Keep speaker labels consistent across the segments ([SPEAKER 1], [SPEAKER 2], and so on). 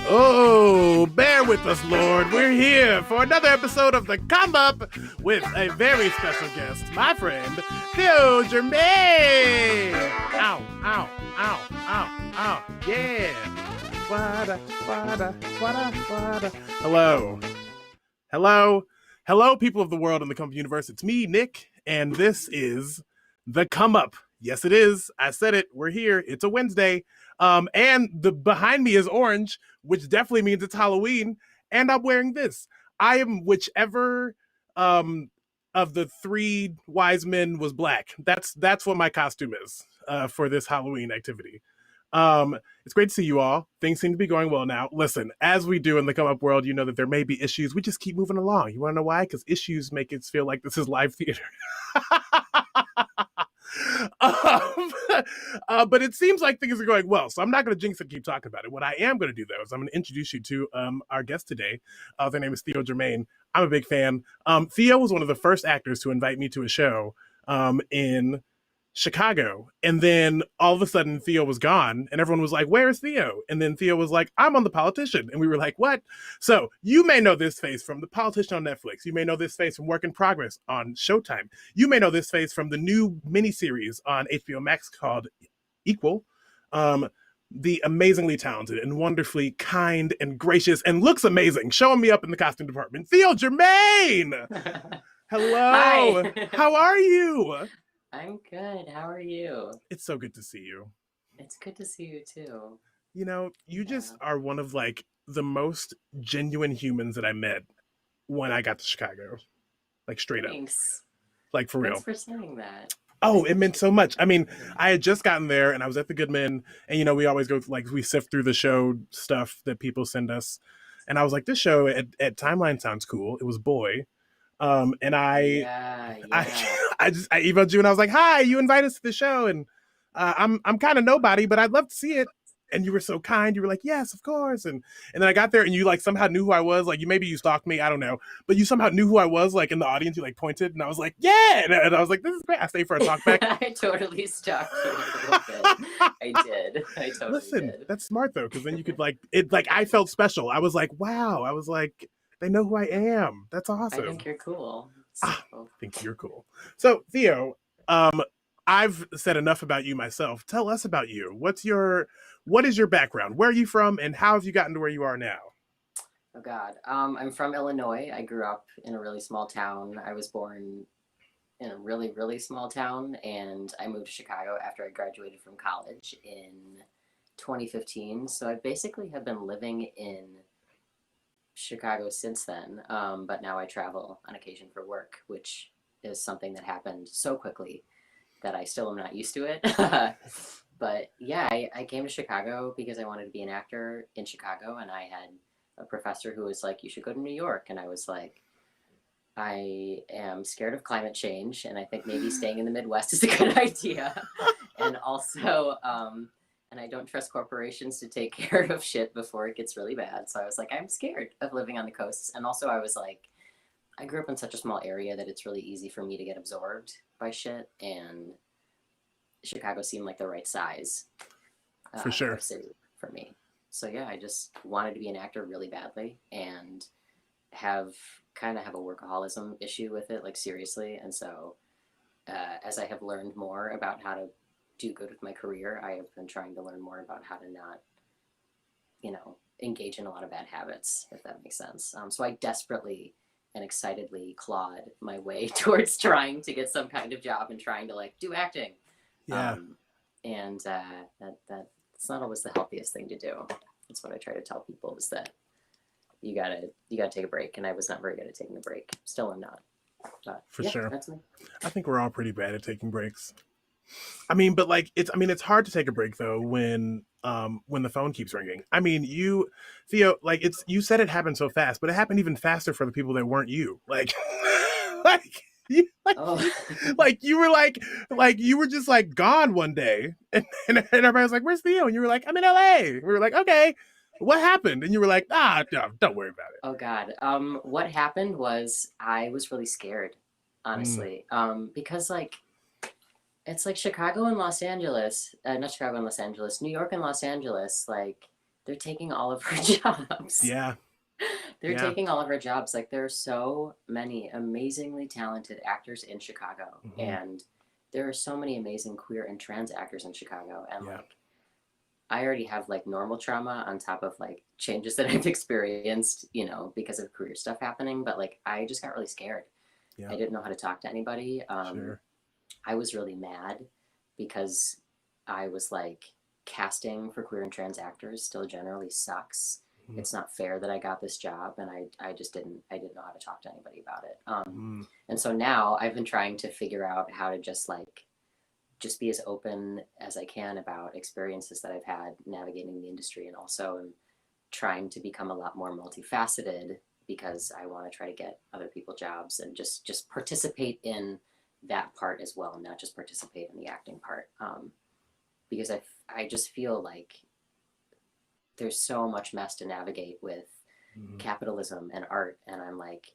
[SPEAKER 1] Oh, bear with us, Lord. We're here for another episode of The Come Up with a very special guest, my friend, Theo Germaine. Ow, ow, ow, ow, ow. Yeah. Wada, wada, wada, wada. Hello. Hello. Hello, people of the world and the Come Up universe. It's me, Nick, and this is The Come Up. Yes, it is. I said it. We're here. It's a Wednesday. And the behind me is orange, which definitely means it's Halloween. And I'm wearing this. I am whichever of the three wise men was black. That's what my costume is for this Halloween activity. It's great to see you all. Things seem to be going well now. Listen, as we do in the Come Up world, you know that there may be issues. We just keep moving along. You want to know why? Because issues make it feel like this is live theater. um, but it seems like things are going well, so I'm not going to jinx and keep talking about it. What I am going to do, though, is I'm going to introduce you to our guest today. Their name is Theo Germaine. I'm a big fan. Theo was one of the first actors to invite me to a show in Chicago. And then all of a sudden Theo was gone and everyone was like, where's Theo? And then Theo was like, I'm on The Politician. And we were like, what? So you may know this face from The Politician on Netflix. You may know this face from Work in Progress on Showtime. You may know this face from the new miniseries on HBO Max called Equal. The amazingly talented and wonderfully kind and gracious and looks amazing, showing me up in the costume department, Theo Germaine. Hello.
[SPEAKER 2] Hi.
[SPEAKER 1] How are you?
[SPEAKER 2] I'm good. How are you?
[SPEAKER 1] It's so good to see you.
[SPEAKER 2] It's good to see you too.
[SPEAKER 1] You know, you just
[SPEAKER 2] Yeah.
[SPEAKER 1] are one of like the most genuine humans that I met when I got to Chicago. Like straight up.
[SPEAKER 2] Thanks.
[SPEAKER 1] Like for
[SPEAKER 2] Thanks
[SPEAKER 1] real.
[SPEAKER 2] for saying that.
[SPEAKER 1] Oh, it meant so much. I mean, I had just gotten there and I was at the Goodman and you know, we always go like we sift through the show stuff that people send us. And I was like, this show at Timeline sounds cool. It was Boy. And
[SPEAKER 2] Yeah,
[SPEAKER 1] I
[SPEAKER 2] yeah.
[SPEAKER 1] I emailed you and I was like, "Hi, you invited us to the show, and I'm kind of nobody, but I'd love to see it." And you were so kind. You were like, "Yes, of course." And then I got there, and you like somehow knew who I was. Like you maybe you stalked me, I don't know, but you somehow knew who I was. Like in the audience, you like pointed, and I was like, "Yeah!" And I was like, "This is great." I stayed for a talk back.
[SPEAKER 2] I totally stalked you a little bit. I did. I totally
[SPEAKER 1] Listen,
[SPEAKER 2] did.
[SPEAKER 1] that's smart though, because then you could like it. Like I felt special. I was like, "Wow!" I was like, "They know who I am. That's
[SPEAKER 2] I think
[SPEAKER 1] awesome."
[SPEAKER 2] you're cool. So,
[SPEAKER 1] Ah, I think you're cool. So, Theo, um, I've said enough about you myself. Tell us about you. What is your background? Where are you from, and how have you gotten to where you are now?
[SPEAKER 2] oh God. I'm from Illinois. I grew up in a really small town. I was born in a really, really small town, and I moved to Chicago after I graduated from college in 2015. So I basically have been living in Chicago since then, but now I travel on occasion for work, which is something that happened so quickly that I still am not used to it. But yeah, I came to Chicago because I wanted to be an actor in Chicago, and I had a professor who was like, you should go to New York. And I was like, I am scared of climate change, and I think maybe staying in the Midwest is a good idea. And also, and I don't trust corporations to take care of shit before it gets really bad. So I was like, I'm scared of living on the coast. And also, I was like, I grew up in such a small area that it's really easy for me to get absorbed by shit. And Chicago seemed like the right size
[SPEAKER 1] For sure.
[SPEAKER 2] of city for me. So yeah, I just wanted to be an actor really badly and have have a workaholism issue with it, like seriously. And so as I have learned more about how to do good with my career, I have been trying to learn more about how to not, engage in a lot of bad habits, if that makes sense. So I desperately and excitedly clawed my way towards trying to get some kind of job and trying to like do acting.
[SPEAKER 1] Yeah,
[SPEAKER 2] And that's not always the healthiest thing to do. That's what I try to tell people is that you gotta take a break. And I was not very good at taking a break. Still am not. But
[SPEAKER 1] for
[SPEAKER 2] yeah,
[SPEAKER 1] sure.
[SPEAKER 2] that's me.
[SPEAKER 1] I think we're all pretty bad at taking breaks. I mean, but like it's hard to take a break though when the phone keeps ringing. I mean, you Theo, like it's you said it happened so fast, but it happened even faster for the people that weren't you. Like like you, like,
[SPEAKER 2] Oh,
[SPEAKER 1] like you were like you were just like gone one day and everybody was like, "Where's Theo?" And you were like, "I'm in LA." We were like, "Okay. What happened?" And you were like, "Ah, no, don't worry about
[SPEAKER 2] oh God. What happened was I was really scared,
[SPEAKER 1] it." Mm,
[SPEAKER 2] honestly. Because like it's like Chicago and Los Angeles, not Chicago and Los Angeles, New York and Los Angeles, like they're taking all of her jobs.
[SPEAKER 1] Yeah.
[SPEAKER 2] They're
[SPEAKER 1] Yeah.
[SPEAKER 2] taking all of her jobs. Like, there are so many amazingly talented actors in Chicago,
[SPEAKER 1] Hmm.
[SPEAKER 2] and there are so many amazing queer and trans actors in Chicago. And
[SPEAKER 1] Yeah.
[SPEAKER 2] like, I already have like normal trauma on top of like changes that I've experienced, because of career stuff happening. But like, I just got really scared.
[SPEAKER 1] Yeah.
[SPEAKER 2] I didn't know how to talk to anybody.
[SPEAKER 1] Sure.
[SPEAKER 2] I was really mad because I was like, casting for queer and trans actors still generally sucks.
[SPEAKER 1] Mm-hmm.
[SPEAKER 2] It's not fair that I got this job, and I just didn't know how to talk to anybody about it.
[SPEAKER 1] Mm-hmm.
[SPEAKER 2] And so now I've been trying to figure out how to just be as open as I can about experiences that I've had navigating the industry, and also am trying to become a lot more multifaceted because I want to try to get other people jobs and just participate in that part as well, not just participate in the acting part. Because I just feel like there's so much mess to navigate with
[SPEAKER 1] Mm-hmm.
[SPEAKER 2] capitalism and art, and I'm like,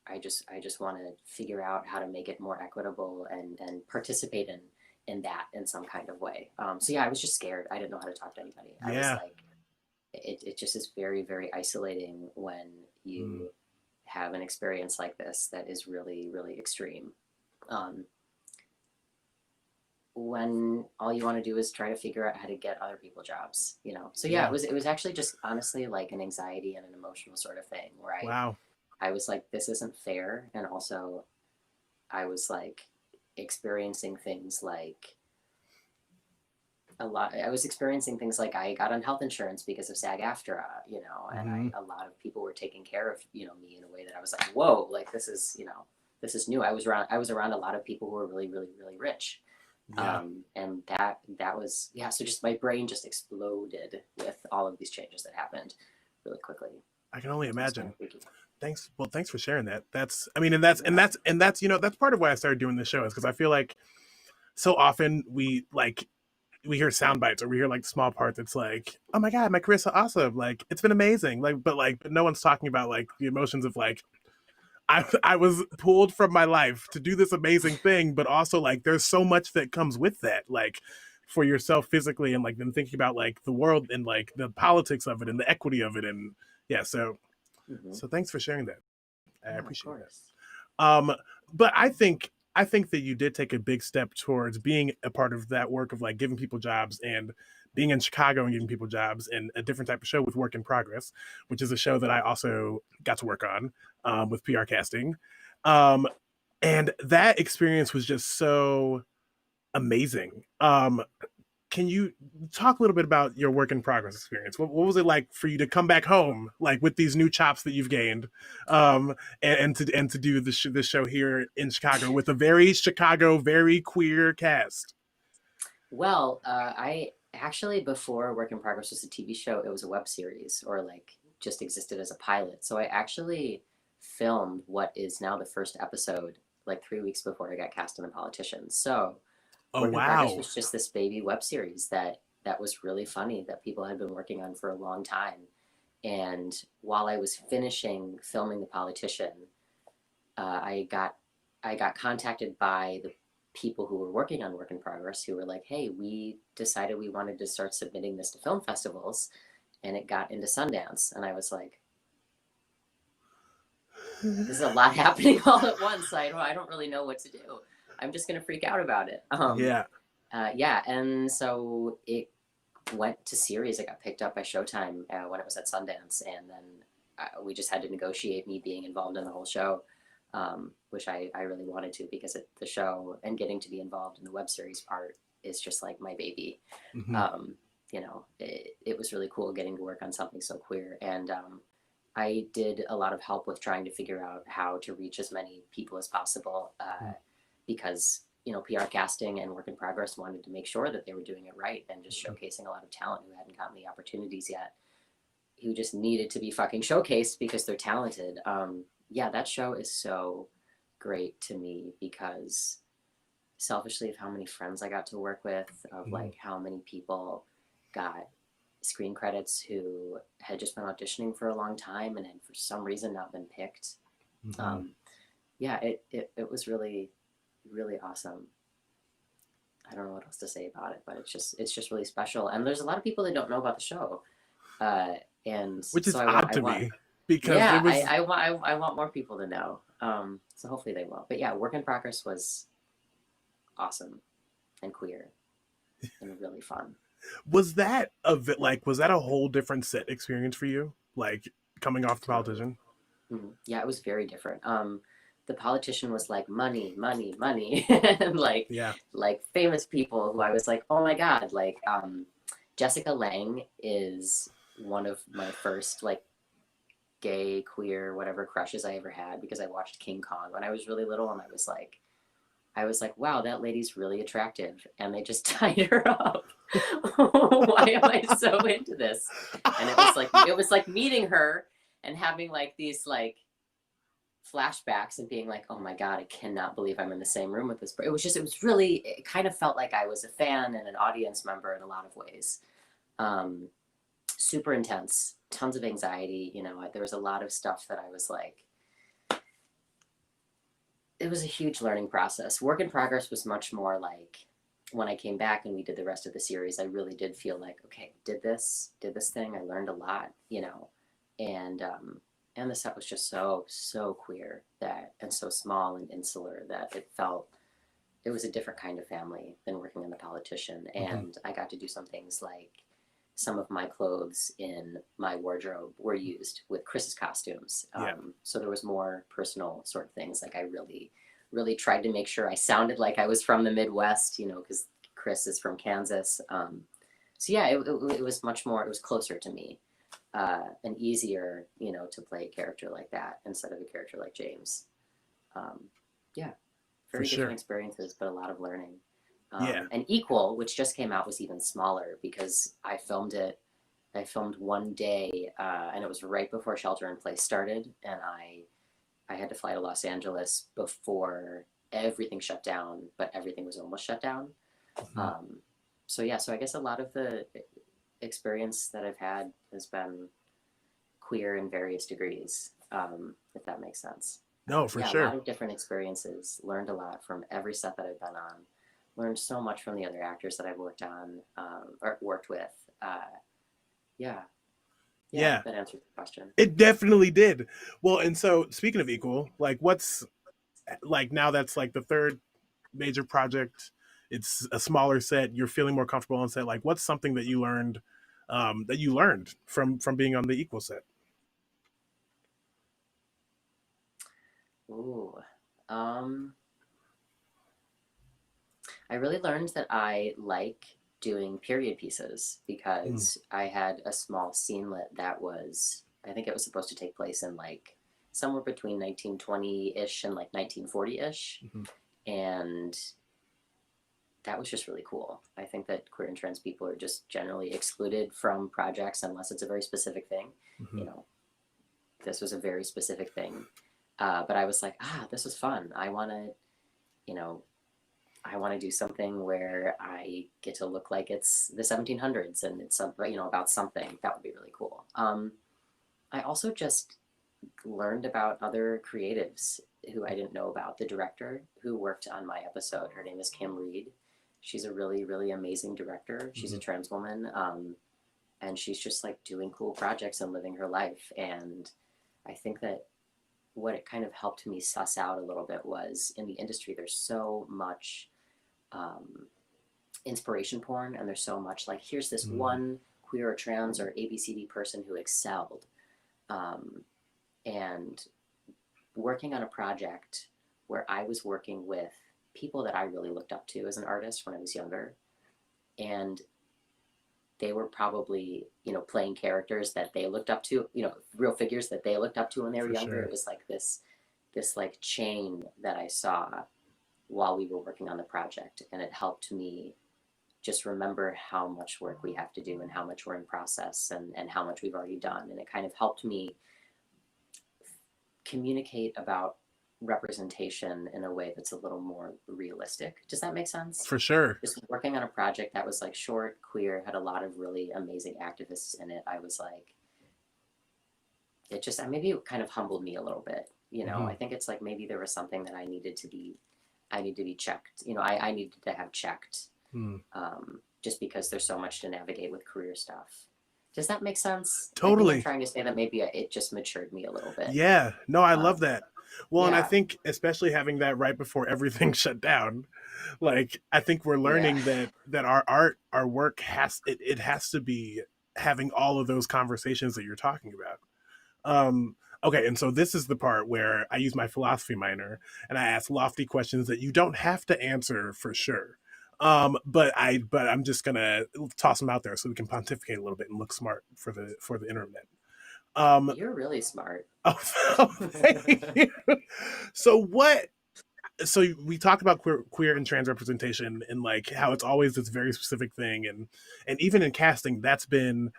[SPEAKER 2] I just want to figure out how to make it more equitable and participate in that in some kind of way. So yeah, I was just scared. I didn't know how to talk to anybody. I was
[SPEAKER 1] Yeah.
[SPEAKER 2] like, it just is very, very isolating when
[SPEAKER 1] Mm.
[SPEAKER 2] you have an experience like this that is really, really extreme. Um, when all you want to do is try to figure out how to get other people jobs. So yeah, it
[SPEAKER 1] Yeah.
[SPEAKER 2] was actually just honestly like an anxiety and an emotional sort of thing where
[SPEAKER 1] Wow.
[SPEAKER 2] I was like, this isn't fair, and also I was like experiencing things like I was experiencing things like I got on health insurance because of SAG-AFTRA, and
[SPEAKER 1] Mm-hmm.
[SPEAKER 2] a lot of people were taking care of, me in a way that I was like, whoa, like this is new. I was around a lot of people who were really, really, really rich.
[SPEAKER 1] Yeah.
[SPEAKER 2] And that was, yeah, so just my brain just exploded with all of these changes that happened really quickly.
[SPEAKER 1] I can only
[SPEAKER 2] So it's kind
[SPEAKER 1] imagine.
[SPEAKER 2] of freaky.
[SPEAKER 1] Thanks. Well, thanks for sharing that. That's, I mean, and that's part of why I started doing this show is because I feel like so often we hear sound bites or we hear like small parts. It's like, oh my god, my career's so awesome. Like it's been amazing. But no one's talking about like the emotions of like I was pulled from my life to do this amazing thing, but also like there's so much that comes with that, like for yourself physically and like then thinking about like the world and like the politics of it and the equity of it and yeah. So
[SPEAKER 2] Hmm.
[SPEAKER 1] so thanks for sharing that. I
[SPEAKER 2] Yeah, of
[SPEAKER 1] appreciate that.
[SPEAKER 2] course.
[SPEAKER 1] Um, but I think that you did take a big step towards being a part of that work of like giving people jobs and being in Chicago and giving people jobs and a different type of show with Work in Progress, which is a show that I also got to work on with PR casting. Um, and that experience was just so amazing. Can you talk a little bit about your work in progress experience? What was it like for you to come back home, like with these new chops that you've gained, um, and to do this show here in Chicago with a very Chicago, very queer cast?
[SPEAKER 2] Well, I actually, before Work in Progress was a TV show, it was a web series, or like just existed as a pilot. So I actually filmed what is now the first episode like 3 weeks before I got cast in The Politicians. So
[SPEAKER 1] Oh
[SPEAKER 2] Work in Progress
[SPEAKER 1] wow!
[SPEAKER 2] was just this baby web series that was really funny that people had been working on for a long time. And while I was finishing filming The Politician, uh, I got I got contacted by the people who were working on Work in Progress who were like, "Hey, we decided we wanted to start submitting this to film festivals," and it got into Sundance, and I was like, "This is a lot happening all at once. I don't really know what to do. I'm just gonna freak out about it."
[SPEAKER 1] Yeah.
[SPEAKER 2] Yeah, and so it went to series. It got picked up by Showtime when it was at Sundance, and then we just had to negotiate me being involved in the whole show, which I really wanted to because the show and getting to be involved in the web series part is just like my baby.
[SPEAKER 1] Hmm.
[SPEAKER 2] It was really cool getting to work on something so queer, and I did a lot of help with trying to figure out how to reach as many people as possible because PR casting and Work in Progress wanted to make sure that they were doing it right and just showcasing a lot of talent who hadn't gotten the opportunities yet, who just needed to be fucking showcased because they're talented. Yeah, that show is so great to me because selfishly of how many friends I got to work with, of
[SPEAKER 1] Hmm.
[SPEAKER 2] like how many people got screen credits who had just been auditioning for a long time and had for some reason not been picked.
[SPEAKER 1] Hmm.
[SPEAKER 2] Um, yeah, it was really, really awesome. I don't know what else to say about it, but it's just really special. And there's a lot of people that don't know about the show, uh, and
[SPEAKER 1] Which
[SPEAKER 2] so
[SPEAKER 1] is odd
[SPEAKER 2] I
[SPEAKER 1] to
[SPEAKER 2] want
[SPEAKER 1] me because
[SPEAKER 2] yeah,
[SPEAKER 1] it was
[SPEAKER 2] I want more people to know. So hopefully they will. But yeah, Work in Progress was awesome and queer and really fun.
[SPEAKER 1] was that like was that a whole different set experience for you? Like coming off the
[SPEAKER 2] Totally.
[SPEAKER 1] politician?
[SPEAKER 2] Yeah, it was very different. The politician was like money, money, money, and
[SPEAKER 1] Yeah.
[SPEAKER 2] like famous people who I was like, oh my god, like Jessica Lange is one of my first like gay, queer, whatever crushes I ever had because I watched King Kong when I was really little, and I was like, wow, that lady's really attractive, and they just tied her up. Why am I so into this? And it was like meeting her and having like these like flashbacks and being like, oh my god, I cannot believe I'm in the same room with this. It was just, it was really, it kind of felt like I was a fan and an audience member in a lot of ways. Um, Super intense, tons of anxiety. You know, there was a lot of stuff that I was like, it was a huge learning process. Work in Progress was much more like when I came back and we did the rest of the series, I really did feel like, okay, did this thing. I learned a lot, you know, and and the set was just so queer that and so small and insular that it was a different kind of family than working on The Politician.
[SPEAKER 1] Hmm.
[SPEAKER 2] And I got to do some things like some of my clothes in my wardrobe were used with Chris's costumes.
[SPEAKER 1] Yeah.
[SPEAKER 2] So there was more personal sort of things. Like I really tried to make sure I sounded like I was from the Midwest, you know, because Chris is from Kansas. So yeah, it was much more, it was closer to me and easier, you know, to play a character like that instead of a character like James. Um, yeah,
[SPEAKER 1] For
[SPEAKER 2] very different
[SPEAKER 1] sure.
[SPEAKER 2] experiences, but a lot of learning.
[SPEAKER 1] Yeah.
[SPEAKER 2] And Equal, which just came out, was even smaller because I filmed one day, and it was right before Shelter in Place started, and I had to fly to Los Angeles before everything shut down, but everything was almost shut down.
[SPEAKER 1] Mhm.
[SPEAKER 2] Um, so yeah, so I guess a lot of the experience that I've had has been queer in various degrees, if that makes sense.
[SPEAKER 1] No, for
[SPEAKER 2] Yeah, a lot
[SPEAKER 1] sure.
[SPEAKER 2] of different experiences. Learned a lot from every set that I've been on. Learned so much from the other actors that I've worked on or worked with. Yeah, yeah,
[SPEAKER 1] Yeah.
[SPEAKER 2] that answers the question.
[SPEAKER 1] It definitely did. Well, and so speaking of equal, like what's like now that's like the third major project. It's a smaller set. You're feeling more comfortable on set. Like what's something that you learned from being on the equal set?
[SPEAKER 2] Ooh, um, I really learned that I like doing period pieces
[SPEAKER 1] Mm,
[SPEAKER 2] because I had a small scenelet that was, I think it was supposed to take place in like somewhere between 1920-ish and like 1940-ish.
[SPEAKER 1] mhm,
[SPEAKER 2] And that was just really cool. I think that queer and trans people are just generally excluded from projects unless it's a very specific thing.
[SPEAKER 1] mhm.
[SPEAKER 2] You know, this was a very specific thing. But I was like, this was fun. I want to, you know, I want to do something where I get to look like it's the 1700s and it's something, you know, about something. That would be really cool. I also just learned about other creatives who I didn't know about. The director who worked on my episode, her name is Kim Reed. She's a really amazing director. She's a
[SPEAKER 1] Mhm.
[SPEAKER 2] trans woman, and she's just like doing cool projects and living her life. And I think that what it kind of helped me suss out a little bit was in the industry, there's so much um, inspiration porn, and there's so much like, here's this
[SPEAKER 1] Mm,
[SPEAKER 2] one queer or trans or ABCD person who excelled. Um, and working on a project where I was working with people that I really looked up to as an artist when I was younger. And they were probably, you know, playing characters that they looked up to, you know, real figures that they looked up to when they were
[SPEAKER 1] for
[SPEAKER 2] younger.
[SPEAKER 1] sure.
[SPEAKER 2] It was like this like chain that I saw while we were working on the project. And it helped me just remember how much work we have to do and how much we're in process and how much we've already done. And it kind of helped me communicate about representation in a way that's a little more realistic. Does that make sense?
[SPEAKER 1] For sure.
[SPEAKER 2] Just working on a project that was like short, queer, had a lot of really amazing activists in it. I was like, it just maybe it kind of humbled me a little bit. You know,
[SPEAKER 1] Hmm.
[SPEAKER 2] I think it's like maybe there was something that I needed to be checked. You know, I needed to have checked
[SPEAKER 1] Mm.
[SPEAKER 2] Just because there's so much to navigate with career stuff. Does that make sense? I think I'm
[SPEAKER 1] Totally.
[SPEAKER 2] trying to say that maybe it just matured me a little bit.
[SPEAKER 1] Yeah. No, I love
[SPEAKER 2] Um,
[SPEAKER 1] that. Well, and I
[SPEAKER 2] yeah,
[SPEAKER 1] think especially having that right before everything shut down, like I think we're
[SPEAKER 2] yeah,
[SPEAKER 1] learning that our art, our work it has to be having all of those conversations that you're talking about. Okay, and so this is the part where I use my philosophy minor and I ask lofty questions that you don't have to answer for sure. But I'm just gonna toss them out there so we can pontificate a little bit and look smart for the internet. Um,
[SPEAKER 2] you're really smart.
[SPEAKER 1] oh, thank you. So what? So we talked about queer and trans representation and like how it's always this very specific thing, and even in casting, that's been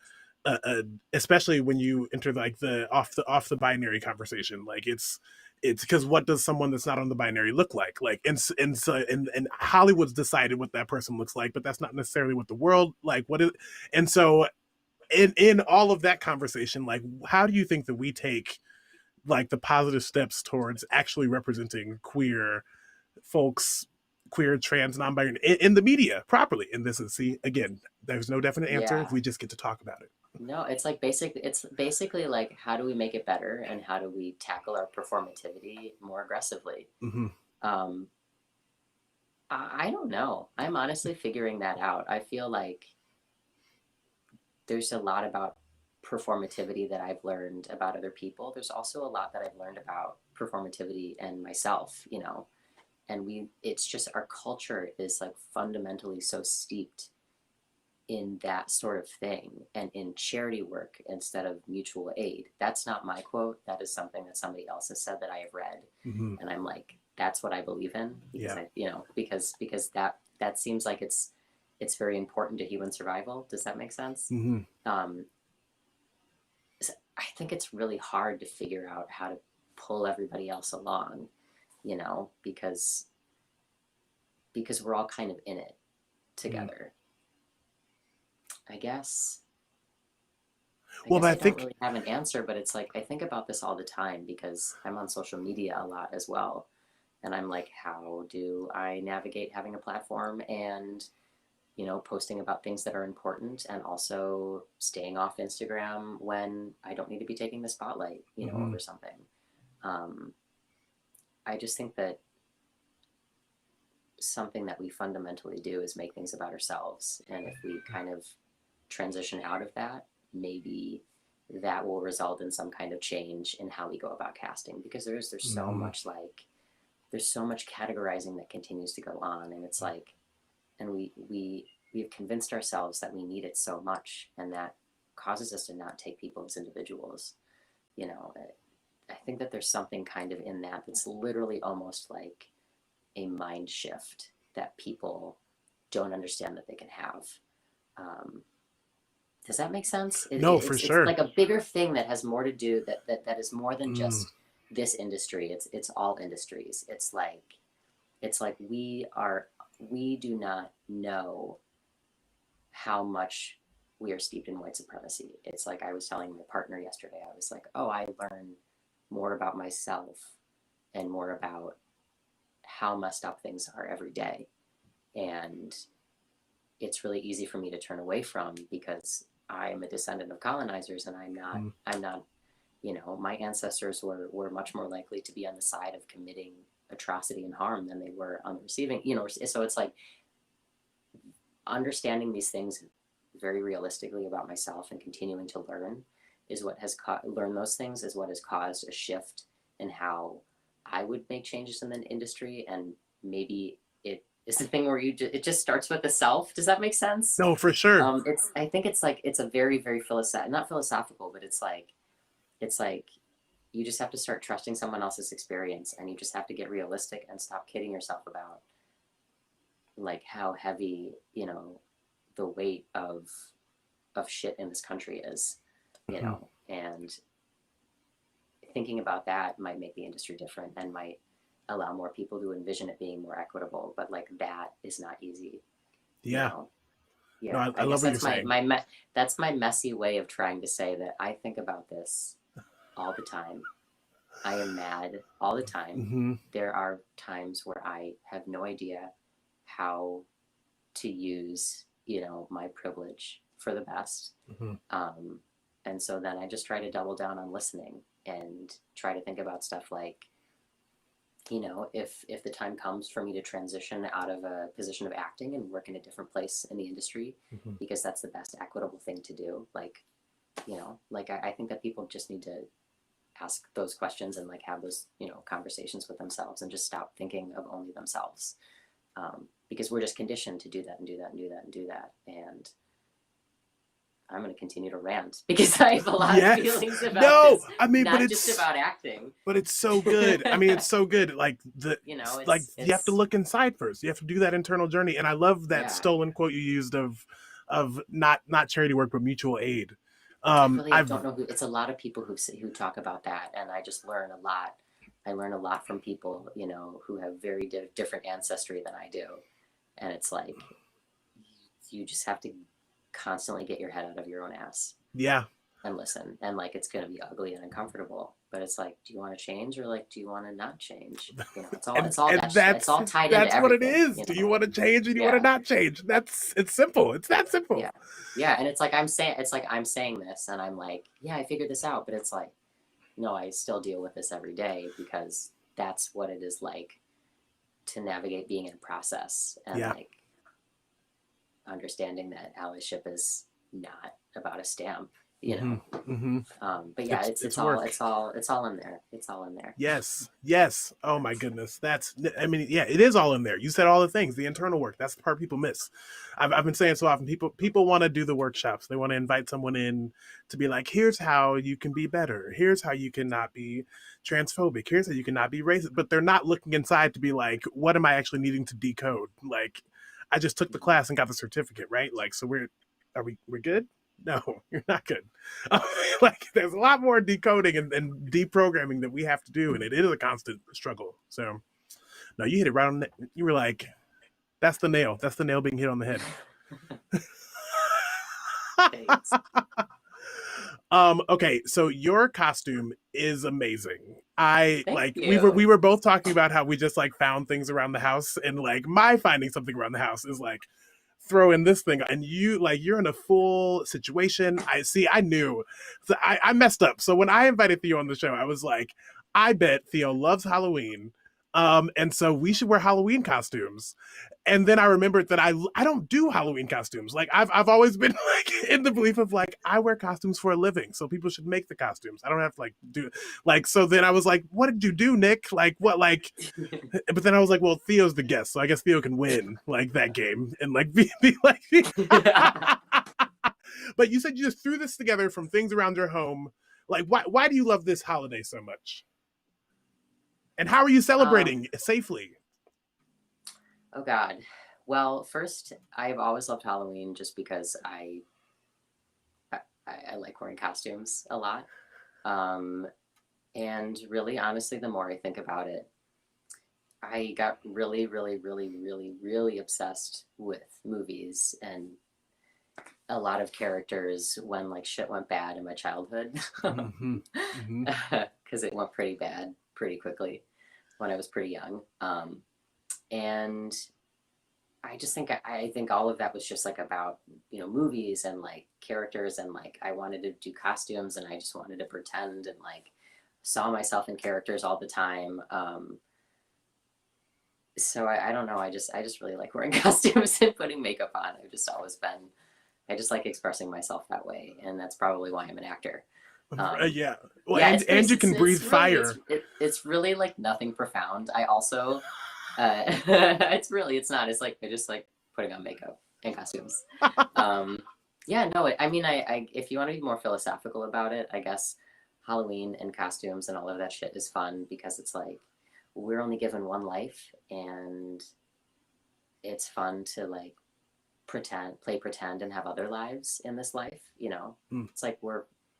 [SPEAKER 1] especially when you enter like the binary conversation, like it's because what does someone that's not on the binary look like, and Hollywood's decided what that person looks like, but that's not necessarily what the world like what is. And so in all of that conversation, like how do you think that we take like the positive steps towards actually representing queer folks, queer, trans, non-binary in the media properly? And this is, see, again, there's no definite answer.
[SPEAKER 2] Yeah.
[SPEAKER 1] We just get to talk about it.
[SPEAKER 2] No, it's basically like how do we make it better and how do we tackle our performativity more aggressively?
[SPEAKER 1] Mm-hmm.
[SPEAKER 2] Um, I don't know. I'm honestly figuring that out. I feel like there's a lot about performativity that I've learned about other people. There's also a lot that I've learned about performativity and myself, you know. And it's just our culture is like fundamentally so steeped in that sort of thing and in charity work instead of mutual aid. That's not my quote. That is something that somebody else has said that I have read.
[SPEAKER 1] Mm-hmm.
[SPEAKER 2] And I'm like, that's what I believe in because
[SPEAKER 1] Yeah.
[SPEAKER 2] because that seems like it's very important to human survival. Does that make sense?
[SPEAKER 1] Mm-hmm.
[SPEAKER 2] Um, I think it's really hard to figure out how to pull everybody else along, you know, because we're all kind of in it
[SPEAKER 1] Mm-hmm.
[SPEAKER 2] together. I guess I
[SPEAKER 1] Well,
[SPEAKER 2] guess
[SPEAKER 1] but I
[SPEAKER 2] I don't
[SPEAKER 1] think,
[SPEAKER 2] really have an answer, but it's like I think about this all the time because I'm on social media a lot as well. And I'm like, how do I navigate having a platform and, you know, posting about things that are important and also staying off Instagram when I don't need to be taking the spotlight, you know,
[SPEAKER 1] mm-hmm.
[SPEAKER 2] over something. Um, I just think that something that we fundamentally do is make things about ourselves. And if we kind of transition out of that, maybe that will result in some kind of change in how we go about casting because there's so
[SPEAKER 1] Mm-hmm.
[SPEAKER 2] much like there's so much categorizing that continues to go on and it's like and we've convinced ourselves that we need it so much and that causes us to not take people as individuals, you know. I think that there's something kind of in that that's literally almost like a mind shift that people don't understand that they can have. um, does that make sense?
[SPEAKER 1] No, for
[SPEAKER 2] It's
[SPEAKER 1] sure.
[SPEAKER 2] like a bigger thing that has more to do that is more than
[SPEAKER 1] Mm.
[SPEAKER 2] just this industry. It's all industries. It's like we do not know how much we are steeped in white supremacy. It's like I was telling my partner yesterday. I was like, oh, I learn more about myself and more about how messed up things are every day, and it's really easy for me to turn away from because I am a descendant of colonizers and
[SPEAKER 1] Mm.
[SPEAKER 2] I'm not, you know, my ancestors were much more likely to be on the side of committing atrocity and harm than they were on the receiving, you know, so it's like understanding these things very realistically about myself and continuing to learn is what has learn those things is what has caused a shift in how I would make changes in the industry. And maybe it is the thing where it just starts with the self. Does that make sense?
[SPEAKER 1] No, for sure.
[SPEAKER 2] I think it's like it's a very very not philosophical, but it's like you just have to start trusting someone else's experience, and you just have to get realistic and stop kidding yourself about like how heavy, you know, the weight of shit in this country is, you
[SPEAKER 1] Mm-hmm.
[SPEAKER 2] know. And thinking about that might make the industry different and might allow more people to envision it being more equitable, but like that is not easy, you
[SPEAKER 1] Yeah.
[SPEAKER 2] know.
[SPEAKER 1] No,
[SPEAKER 2] Yeah,
[SPEAKER 1] I
[SPEAKER 2] I
[SPEAKER 1] love
[SPEAKER 2] guess
[SPEAKER 1] what you're
[SPEAKER 2] that's
[SPEAKER 1] saying.
[SPEAKER 2] that's my messy way of trying to say that I think about this all the time. I am mad all the time.
[SPEAKER 1] Mm-hmm.
[SPEAKER 2] There are times where I have no idea how to use, my privilege for the best. And so then I just try to double down on listening and try to think about stuff like, if the time comes for me to transition out of a position of acting and work in a different place in the industry, because that's the best equitable thing to do. Like, I think that people just need to ask those questions and like have those, conversations with themselves and just stop thinking of only themselves. Because we're just conditioned to do that and do that and do that and do that. And I'm going to continue to rant because I have a lot of feelings about this.
[SPEAKER 1] I mean,
[SPEAKER 2] not just about acting.
[SPEAKER 1] But it's so good. I mean, it's so good. Like you have to look inside first. You have to do that internal journey. And I love that stolen quote you used of not charity work but mutual aid.
[SPEAKER 2] I don't know it's a lot of people who talk about that, and I just learn a lot. I learn a lot from people, who have very different ancestry than I do, and it's like you just have to constantly get your head out of your own ass.
[SPEAKER 1] Yeah.
[SPEAKER 2] And listen, and like it's gonna be ugly and uncomfortable, but it's like, do you want to change or like do you want to not change? It's all it's all tied into everything.
[SPEAKER 1] That's what it is. Do you want to change or do you want to not change? It's simple. It's that simple.
[SPEAKER 2] Yeah, and it's like I'm saying this, and I'm like, yeah, I figured this out, but it's like, no, I still deal with this every day because that's what it is like to navigate being in a process and like understanding that allyship is not about a stamp, but yeah, it's all in there. It's all in there.
[SPEAKER 1] Yes. Oh my goodness. It is all in there. You said all the things, the internal work. That's the part people miss. I've been saying so often, people want to do the workshops. They want to invite someone in to be like, here's how you can be better. Here's how you can not be transphobic. Here's how you can not be racist. But they're not looking inside to be like, what am I actually needing to decode? Like, I just took the class and got the certificate, right? Like, so we're good? No, you're not good. Like, there's a lot more decoding and deprogramming that we have to do, and it is a constant struggle. So, no, you hit it right on the. You were like, that's the nail. That's the nail being hit on the head.
[SPEAKER 2] Thanks.
[SPEAKER 1] Okay, so your costume is amazing.
[SPEAKER 2] Thank you.
[SPEAKER 1] We were both talking about how we just like found things around the house, and like my finding something around the house is like throw in this thing, and you're in a full situation. I knew. So I messed up. So when I invited Theo on the show, I was like, I bet Theo loves Halloween. And so we should wear Halloween costumes. And then I remembered that I don't do Halloween costumes. Like I've always been like in the belief of like I wear costumes for a living, so people should make the costumes. I don't have to like do like. So then I was like, what did you do, Nick? Like what? Like, but then I was like, well, Theo's the guest, so I guess Theo can win like that game and like be like. But you said you just threw this together from things around your home. Like why do you love this holiday so much? And how are you celebrating safely?
[SPEAKER 2] Oh God. Well, first, I've always loved Halloween just because I like wearing costumes a lot. And really, honestly, the more I think about it, I got really, really, really, really, really obsessed with movies and a lot of characters when like shit went bad in my childhood. Because it went pretty bad pretty quickly when I was pretty young. And I just think I think all of that was just like about, movies and like characters, and like I wanted to do costumes and I just wanted to pretend and like saw myself in characters all the time. So I don't know. I just really like wearing costumes and putting makeup on. I just like expressing myself that way. And that's probably why I'm an actor.
[SPEAKER 1] Yeah. Well, yeah, and you can breathe fire.
[SPEAKER 2] It's really like nothing profound. I also, it's not. It's like I just like putting on makeup and costumes. Yeah, no. I mean, I if you want to be more philosophical about it, I guess Halloween and costumes and all of that shit is fun because it's like we're only given one life, and it's fun to like play pretend, and have other lives in this life. It's like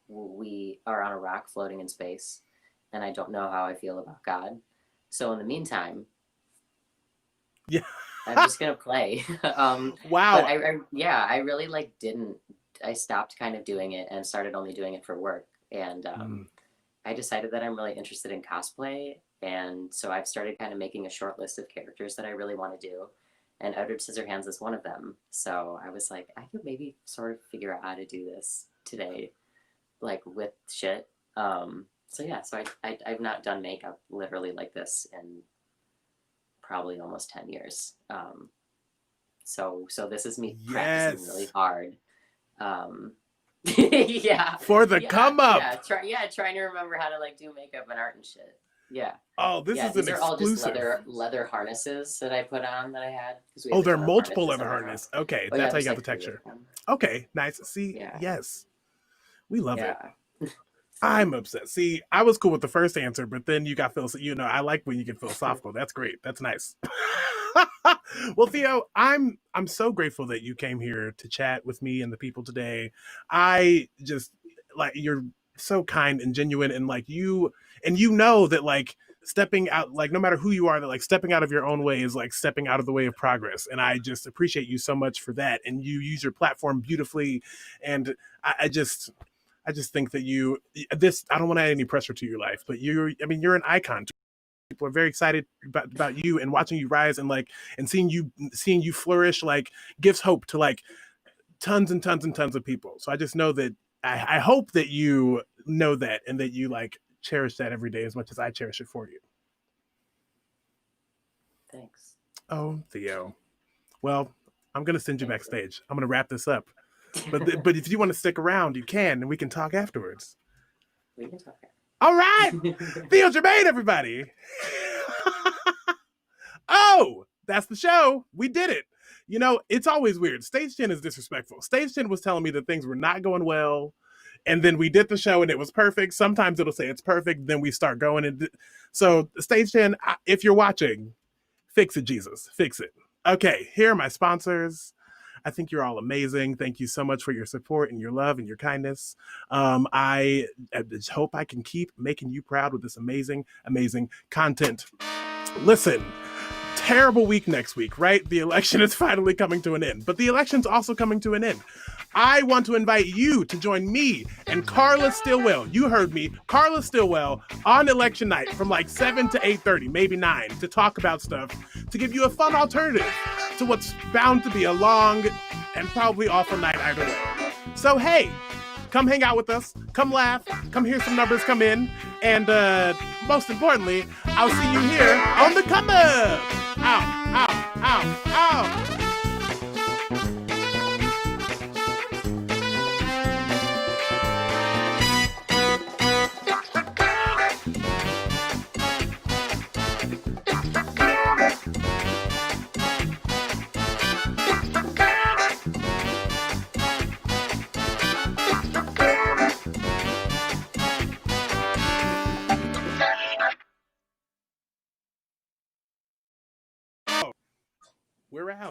[SPEAKER 2] we are on a rock floating in space, and I don't know how I feel about God. So in the meantime,
[SPEAKER 1] yeah,
[SPEAKER 2] I'm just gonna play.
[SPEAKER 1] Wow.
[SPEAKER 2] But I really like I stopped kind of doing it and started only doing it for work. And I decided that I'm really interested in cosplay, and so I've started kind of making a short list of characters that I really want to do. and Edward Scissorhands is one of them. So I was like, I could maybe sort of figure out how to do this today, like with shit. So yeah, so I've not done makeup literally like this in probably almost 10 years. So this is me practicing really hard. Yeah.
[SPEAKER 1] For the come up.
[SPEAKER 2] Trying to remember how to like do makeup and art and shit. Yeah.
[SPEAKER 1] Oh, this is
[SPEAKER 2] these
[SPEAKER 1] an
[SPEAKER 2] are all just
[SPEAKER 1] exclusive.
[SPEAKER 2] leather harnesses that I put on that I had.
[SPEAKER 1] Oh, there are multiple leather harnesses. Okay, that's how you got the texture. Okay, nice. See, yes. We love it. I'm obsessed. See, I was cool with the first answer, but then you got I like when you get philosophical. That's great. That's nice. Well, Theo, I'm so grateful that you came here to chat with me and the people today. I just like you're so kind and genuine, and like you know that like stepping out, like no matter who you are, that like stepping out of your own way is like stepping out of the way of progress. And I just appreciate you so much for that. And you use your platform beautifully, and I just think that I don't want to add any pressure to your life, but you're an icon. People are very excited about you and watching you rise, and like, and seeing you flourish, like gives hope to like tons and tons and tons of people. So I just know that I hope that you know that, and that you like cherish that every day as much as I cherish it for you.
[SPEAKER 2] Thanks.
[SPEAKER 1] Oh, Theo. Well, I'm going to send you backstage. I'm going to wrap this up. But if you want to stick around, you can, and we can talk afterwards.
[SPEAKER 2] We can talk afterwards.
[SPEAKER 1] All right. Theo Germaine, everybody. Oh, that's the show. We did it. You know, it's always weird. Stage 10 is disrespectful. Stage 10 was telling me that things were not going well, and then we did the show and it was perfect. Sometimes it'll say it's perfect, then we start going. And so Stage 10, if you're watching, fix it, Jesus. Fix it. Okay, here are my sponsors. I think you're all amazing. Thank you so much for your support and your love and your kindness. I just hope I can keep making you proud with this amazing, amazing content. Listen, terrible week next week, right? The election is finally coming to an end, but the election's also coming to an end. I want to invite you to join me and Carla Stillwell. You heard me, Carla Stillwell, on election night from like 7 to 8:30, maybe 9, to talk about stuff, to give you a fun alternative to what's bound to be a long and probably awful night either way. So hey, come hang out with us, come laugh, come hear some numbers come in, and most importantly, I'll see you here on the come up. Ow, ow, ow, ow. We're out.